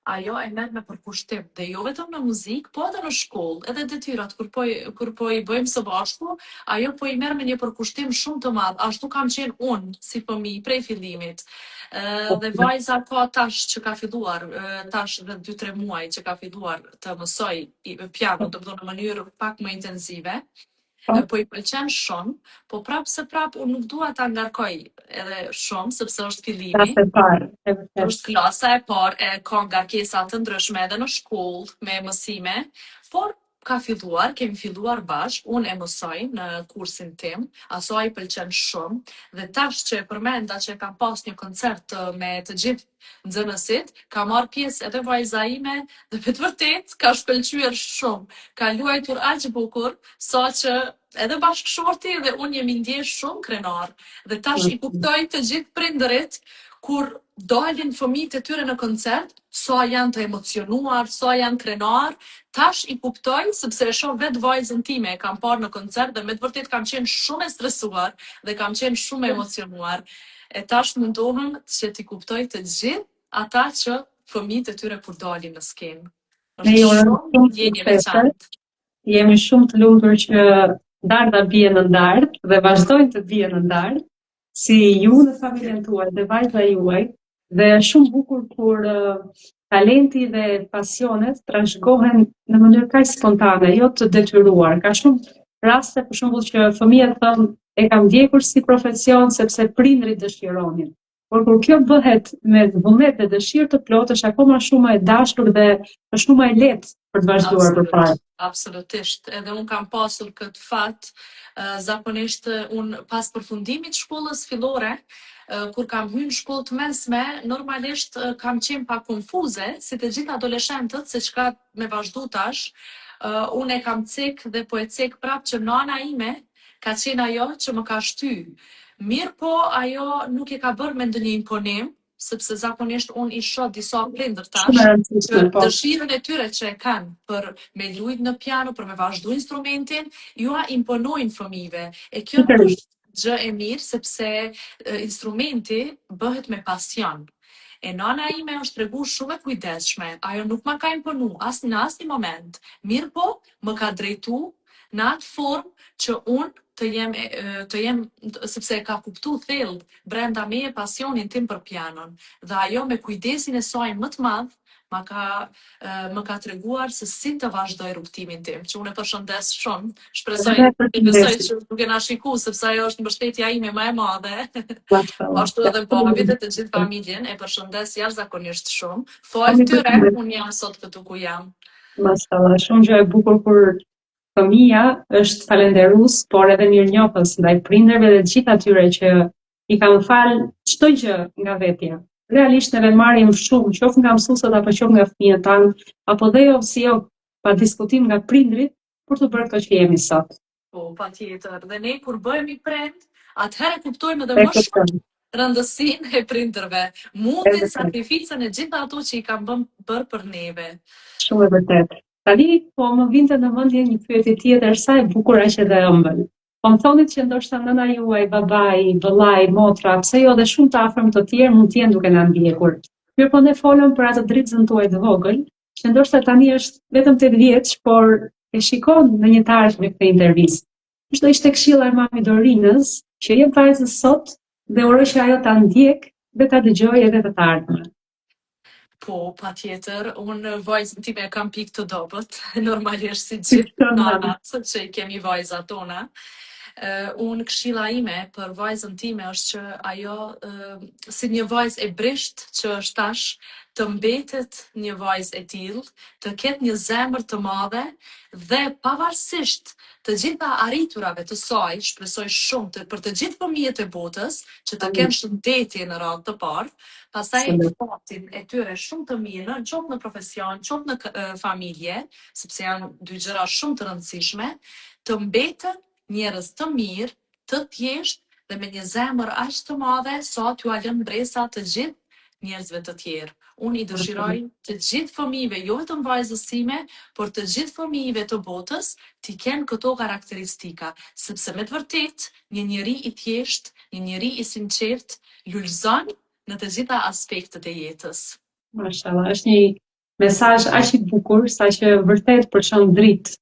ajo e merr me përkushtim dhe jo vetëm në muzikë, po edhe në shkollë, edhe detyrat kur po i bëjmë së bashku, ajo po i merr me një përkushtim shumë të madh. Ashtu kam qenë unë si fëmijë prej fillimit. Dhe vajza ka tash që ka filluar, tash dhe 2-3 muaj që ka filluar të mësoj piano, do të thonë në mënyrë pak më intensive. Po i pëlqen shumë, po prapë se prapë unë nuk dua ta ngarkoj edhe shumë, sepse është fillimi. Klasë e parë, e vërtet. Është klasa e parë, e ka ngarkesa të ndryshme edhe në shkollë, me mësime, por kemi filluar bashkë, unë e mësoj në kursin tim, aso ai pëlqen shumë, dhe tash që e përmenda që kam pas një koncert me të gjithë nxënësit, ka marrë pjesë edhe vajza ime, dhe me të vërtet ka shkëlqyer shumë, ka luajtur aq bukur, sa që edhe bashkëshorti dhe unë jemi ndjesh shumë krenar, dhe tash i kuptoj të gjithë prindërit kur dalin fëmijët e tyre në koncert, sa janë të emocionuar, sa janë krenar, tash i kuptoj sepse e shoh vetë vajzën time, e kam parë në koncert dhe me të vërtet kam qenë shumë e stresuar dhe kam qenë shumë e emocionuar. E tash mundohem që t'i kuptoj të gjithë ata që fëmijët e tyre kur dalin në skenë. Është shumë ndjenjë veçantë. Jemi shumë të lumtur që Darda bie në ndart dhe vazhdojnë të bien në ndart, si ju në familjen tuaj dhe vajza juaj, dhe është shumë bukur kur talenti dhe pasionet trashëgohen në mënyrë kaq spontane, jo të detyruar. Ka shumë raste, për shembull, që fëmijët thonë e kam ndjekur si profesion sepse prindrit dëshironin. Por kur kjo bëhet me vullnet dhe dëshirë të plotë, është akoma shumë e dashur dhe është shumë e lehtë për të vazhduar përpara. Absolutisht. Edhe unë kam pasur këtë fat, zakonisht unë pas përfundimit shkollës fillore, kur kam hyrë në shkollë të mesme, normalisht kam qenë pak konfuze, si të gjithë adoleshentët, se çka me vazhdu tash. Unë e kam cek dhe po e cek prapë që nana ime ka qenë ajo që më ka shty. Mirë po, ajo nuk e ka bërë me ndonjë imponim, sepse zakonisht unë i shoh disa prindër tash që dëshirën e tyre që e kanë për me lujt në piano, për me vazhdu instrumentin, ju imponojnë fëmijëve. E kjo nuk është gjë e mirë, sepse instrumenti bëhet me pasion. E nana ime është tregu shumë e kujdesshme, ajo nuk ma ka imponu në asnjë moment. Mirë po, më ka drejtu në atë formë që unë të jem, sepse ka kuptu thellë brenda meje pasionin tim për pianon, dhe ajo me kujdesin e saj më të madh më ka treguar se si të vazhdoj rrugtimin tim, që unë e përshëndes shumë. Shpresoj që nuk e na shiku, sepse ajo është mbështetja ime më e madhe. Ashtu edhe babit dhe të gjithë familjen e përshëndes jashtëzakonisht shumë. Falë tyre, unë jam sot këtu ku jam. Mashallah, shumë gjë e bukur kur fëmia është falënderues, por edhe mirënjohës ndaj prindërve dhe të gjithë atyre që i kanë falë çdo gjë nga vetja. Realisht neve marrim shumë, qoftë nga mësuesat apo qoftë nga fëmijët tanë, apo dhe jo si jo, pa diskutim nga prindrit, për të bërë këtë që jemi sot. Po, patjetër. Dhe ne kur bëhemi prind, atëherë kuptojmë edhe më shumë rëndësinë e prindërve, mundin, sakrificën e gjitha ato që i kanë bërë për neve. Shumë e vërtetë. Tani po më vinte në mendje një pyetje tjetër sa e bukur aq edhe ëmbël. Po më thonit që ndoshta nëna juaj, babai, vëllai, motra, pse jo dhe shumë të afërm të tjerë mund të jenë duke na ndjekur. Mirë, po ne folëm për atë dritën tuaj të vogël, që ndoshta tani është vetëm 8 vjeç, por e shikon në një të ardhme këtë intervistë. Çdo ishte këshilla e mami Dorinës, që jep vajzës sot dhe uroj që ajo ta ndjek dhe ta dëgjojë edhe të ardhmen. Po, patjetër, unë vajzën time kam pikë të dobët, normalisht si gjithë nanat që i kemi vajzat tona. Unë këshilla ime për vajzën time është që ajo, si një vajzë e brisht që është tash, të mbetet një vajzë e tillë, të ketë një zemër të madhe dhe pavarësisht të gjitha arriturave të saj, shpresoj shumë për të gjithë fëmijët e botës që të kenë shëndetje në radhë të parë, pastaj fatin e tyre shumë të mirë, qoftë në profesion, qoftë në familje, sepse janë dy gjëra shumë të rëndësishme, të mbeten njerëz të mirë, të thjeshtë dhe me një zemër aq të madhe sa t'ju lën bresa të gjithë njerëzve të tjerë. Unë i dëshiroj të gjithë fëmijëve, jo vetëm vajzës time, por të gjithë fëmijëve të botës, t'i kenë këto karakteristika, sepse me të vërtetë një njeri i thjeshtë, një njeri i sinqert, lulëzon në të gjitha aspektet e jetës. Mashallah, është një mesazh aq i bukur sa që vërtet përshon dritë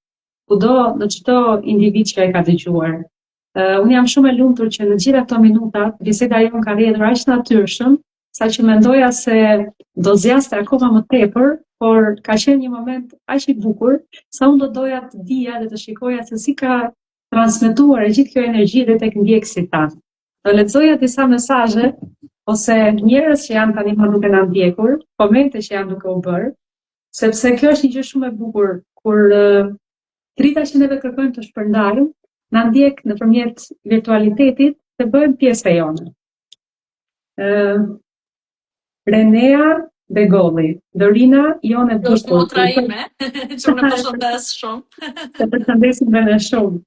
kudo në çdo individ që e ka dëgjuar. Unë jam shumë e lumtur që në gjitha këto minuta biseda jon ka rrjedhur aq natyrshëm, saqë mendoja se do zgjaste akoma më tepër, por ka qenë një moment aq i bukur sa unë do doja të dija dhe të shikoja se si ka transmetuar e gjithë kjo energji dhe tek ndjekësit tanë. Do lexoja disa mesazhe ose njerëz që janë tani më duke na ndjekur, komente që janë duke u bërë, sepse kjo është një gjë shumë e bukur kur drita që neve kërkojmë të shpërndajmë na ndjek nëpërmjet virtualitetit të bëjmë pjesë e jone. Renea Begolli, Dorina jone bukur. Është motra ime, që unë përshëndes shumë. Të përshëndesim dhe ne shumë.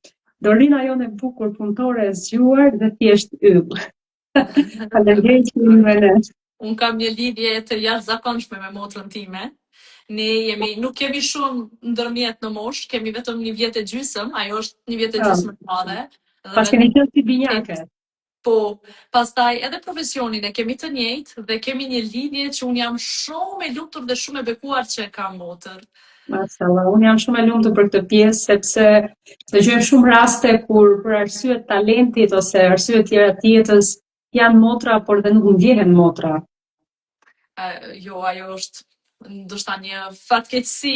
Dorina jone bukur, punëtore e zgjuar dhe thjesht yll. Faleminderit që jeni me ne. Unë kam një lidhje të jashtëzakonshme me motrën time. Nuk kemi shumë ndërmjet në moshë, kemi vetëm 1 vjet e gjysmë, ajo është 1 vjet e gjysmë e madhe. Pas keni qenë si binjake. Po, pastaj edhe profesionin e kemi të njëjtë dhe kemi një lidhje që unë jam shumë e lumtur dhe shumë e bekuar që e kam motër. Mashallah, unë jam shumë e lumtur për këtë pjesë sepse dëgjojmë shumë raste kur për arsye të talentit ose arsye të tjera të jetës janë motra, por dhe nuk ndjehen motra. Jo, ajo është ndoshta një fatkeqësi,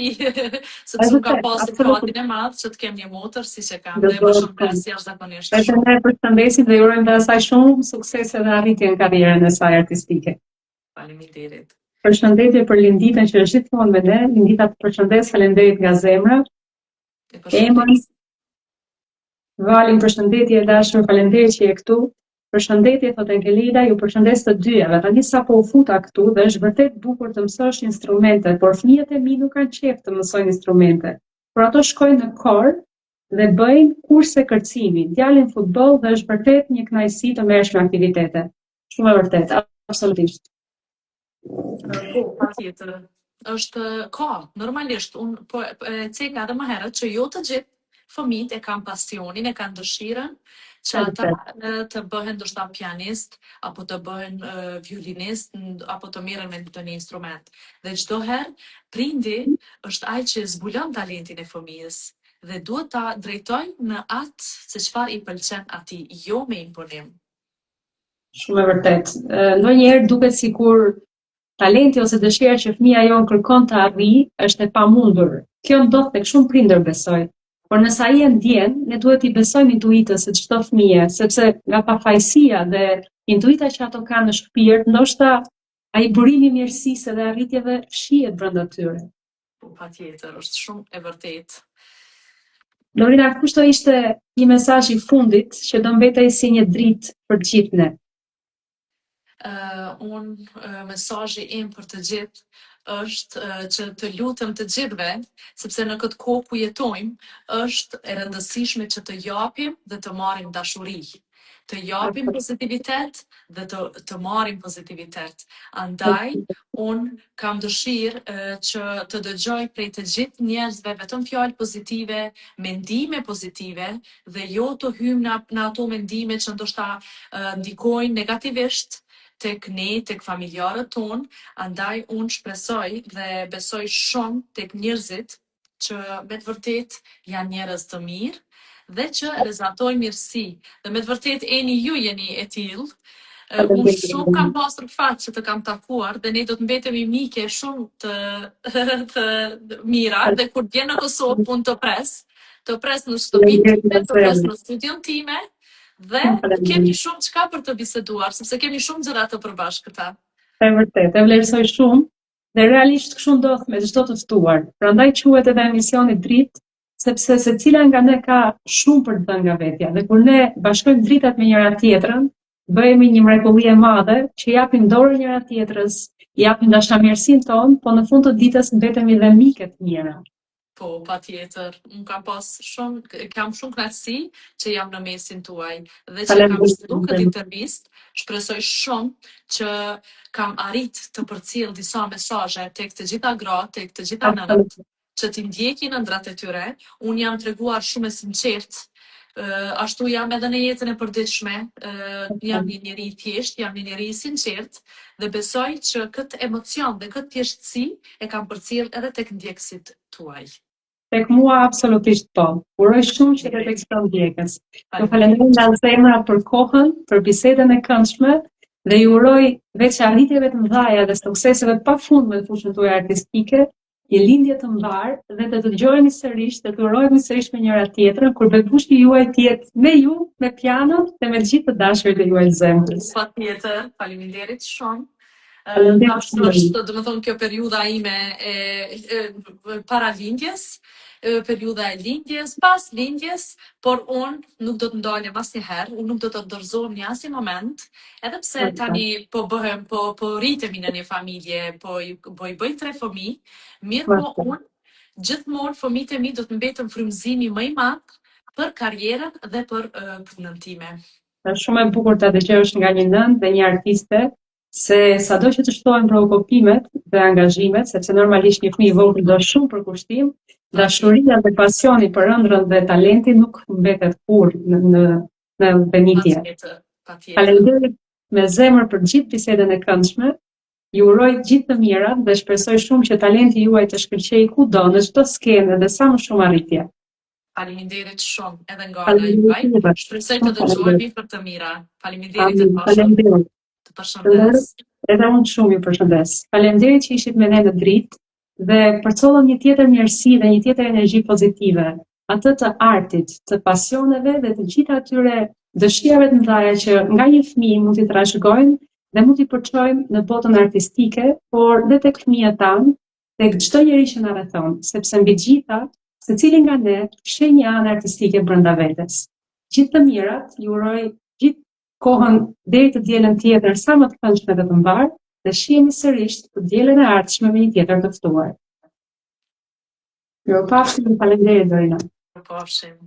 sepse unë kam pasur fatin e madh që të kem një motër siç e kam dhe më shëndes jashtëzakonisht. Edhe ne përshëndesim dhe urojmë dhe asaj shumë sukses dhe arritje në karrierën e saj artistike. Faleminderit. Përshëndetje për Linditën që është gjithmonë me ne. Lindita të përshëndes, faleminderit nga zemra. Emën, Valin, përshëndetje e dashur, faleminderit që je këtu. Përshëndetje, thot Angelida, ju përshëndes të dyjave. Tani sapo u futa këtu dhe është vërtet bukur të mësosh instrumente, por fëmijët e mi nuk kanë qejf të mësojnë instrumente. Por ato shkojnë në kor dhe bëjnë kurse kërcimi, djalin futboll dhe është vërtet një kënaqësi të merresh me aktivitete. Shumë e vërtet, absolutisht. Po, patjetër. Është normalisht unë po e ceka edhe më herët që jo të gjithë fëmijët e kanë pasionin, e kanë dëshirën që ata të bëhen ndoshta pianist, apo të bëhen violinist, apo të merren me një instrument. Dhe çdo herë prindi është ai që zbulon talentin e fëmijës dhe duhet ta drejtojë në atë se çfarë i pëlqen atij, jo me imponim. Shumë e vërtet. Ndonjëherë duket sikur talenti ose dëshira që fëmia jon kërkon të arrijë është e pamundur. Kjo ndodh tek shumë prindër, besoj. Por nëse ai e ndjen, ne duhet i besojmë intuitës së çdo fëmie, sepse nga pafajësia dhe intuita që ato kanë në shpirt, ndoshta ai burimi i mirësisë dhe arritjeve shihet brenda tyre. Po, patjetër, është shumë e vërtetë. Dorina, kushto ishte një mesazh i fundit që do mbetej si një dritë për të gjithë ne? Mesazhi im për të gjithë është që të lutem të gjithëve, sepse në këtë kohë ku jetojmë, është e rëndësishme që të japim dhe të marrim dashuri. Të japim pozitivitet dhe të marrim pozitivitet. Andaj, unë kam dëshirë që të dëgjoj prej të gjithë njerëzve vetëm fjalë pozitive, mendime pozitive dhe jo të hyjmë në ato mendime që ndoshta ndikojnë negativisht tek ne, tek familjarët tonë. Andaj unë shpresoj dhe besoj shumë tek njerëzit që me të vërtet janë njerëz të mirë dhe që rezatojnë mirësi. Dhe me të vërtet ju jeni e tillë. Unë shumë kam pasur fat që të kam takuar dhe ne do të mbetemi mike shumë të mira dhe kur vjen në Kosovë unë të pres në shtëpinë time, të pres në studion time. Dhe kemi shumë çka për të biseduar, sepse kemi shumë gjëra të përbashkëta. E vërtet, e vlerësoj shumë dhe realisht kështu ndodh me çdo të ftuar. Prandaj quhet edhe emisioni Dritë, sepse secila nga ne ka shumë për të dhënë nga vetja dhe kur ne bashkojmë dritat me njëra tjetrën, bëhemi një mrekulli e madhe që japim dorë njëra tjetrës, japim dashamirësinë tonë, po në fund të ditës mbetemi dhe mique të mira. Po, patjetër. Unë kam shumë kënaqësi që jam në mesin tuaj dhe që kam filluar këtë intervistë. Shpresoj shumë që kam arrit të përcjell disa mesazhe tek të gjitha gratë, tek të gjitha nënat, që t'i ndjekin ëndrat e tyre. Unë jam treguar shumë e sinqert Ashtu jam edhe në jetën e përditshme, jam një njeri i thjesht, jam një njeri i sinqert dhe besoj që këtë emocion dhe këtë thjeshtësi e kam përcjell edhe tek ndjekësit tuaj. Tek mua absolutisht po. Uroj shumë që të tek çdo ndjekës. Ju falenderoj nga zemra për kohën, për bisedën e këndshme dhe ju uroj veç arritjeve të mëdha dhe sukseseve të pafundme të fushën tuaj artistike, një lindje të mbar dhe të dëgjohemi sërish, të urojmë sërish me njëra tjetrën kur bebushti juaj të jetë me ju, me pianon dhe me gjithë të dashurit e juaj zemrës. Patjetër, faleminderit shumë. Faleminderit. Është, domethënë, kjo periudha ime para lindjes, periudha e lindjes, pas lindjes, por unë nuk do të ndalem asnjëherë, unë nuk do të dorëzohem në asnjë moment, edhe pse tani po bëhem, po rritemi në një familje, po i bëj 3 fëmijë, mirë po unë gjithmonë fëmijët e mi do të mbetën frymëzimi më i madh për karrierën dhe për punën time. Është shumë e bukur ta dëgjosh nga një nënë dhe një artiste se sado që të shtohen provokimet dhe angazhimet, sepse normalisht një fëmijë i vogël do shumë përkushtim, dashuria dhe pasioni për ëndrrën dhe talentin nuk mbetet kurrë në venitje. Faleminderit me zemër për gjithë bisedën e këndshme. Ju uroj gjithë të mirat dhe shpresoj shumë që talenti juaj të shkëlqejë kudo në çdo skenë dhe sa më shumë arritje. Faleminderit shumë edhe nga ana juaj. Shpresoj të dëgjohemi për të mira. Faleminderit e pashëm. Të përshëndes. Edhe unë shumë ju përshëndes. Faleminderit që ishit me ne në dritë dhe përcollëm një tjetër mirësi dhe një tjetër energji pozitive, atë të artit, të pasioneve dhe të gjitha atyre dëshirave të mëdha që nga një fëmijë mund t'i trashëgojnë dhe mund t'i përçojmë në botën artistike, por dhe tek fëmijët tanë, tek çdo njeri që na rrethon, sepse mbi gjitha, secili nga ne sheh një anë artistike brenda vetes. Gjithë të mirat, ju uroj gjithë kohën deri të dielën tjetër sa më të këndshme dhe të mbar, dhe shihemi sërish të dielën e ardhshme me një tjetër të ftuar. Mirupafshim, faleminderit Dorina. Mirupafshim.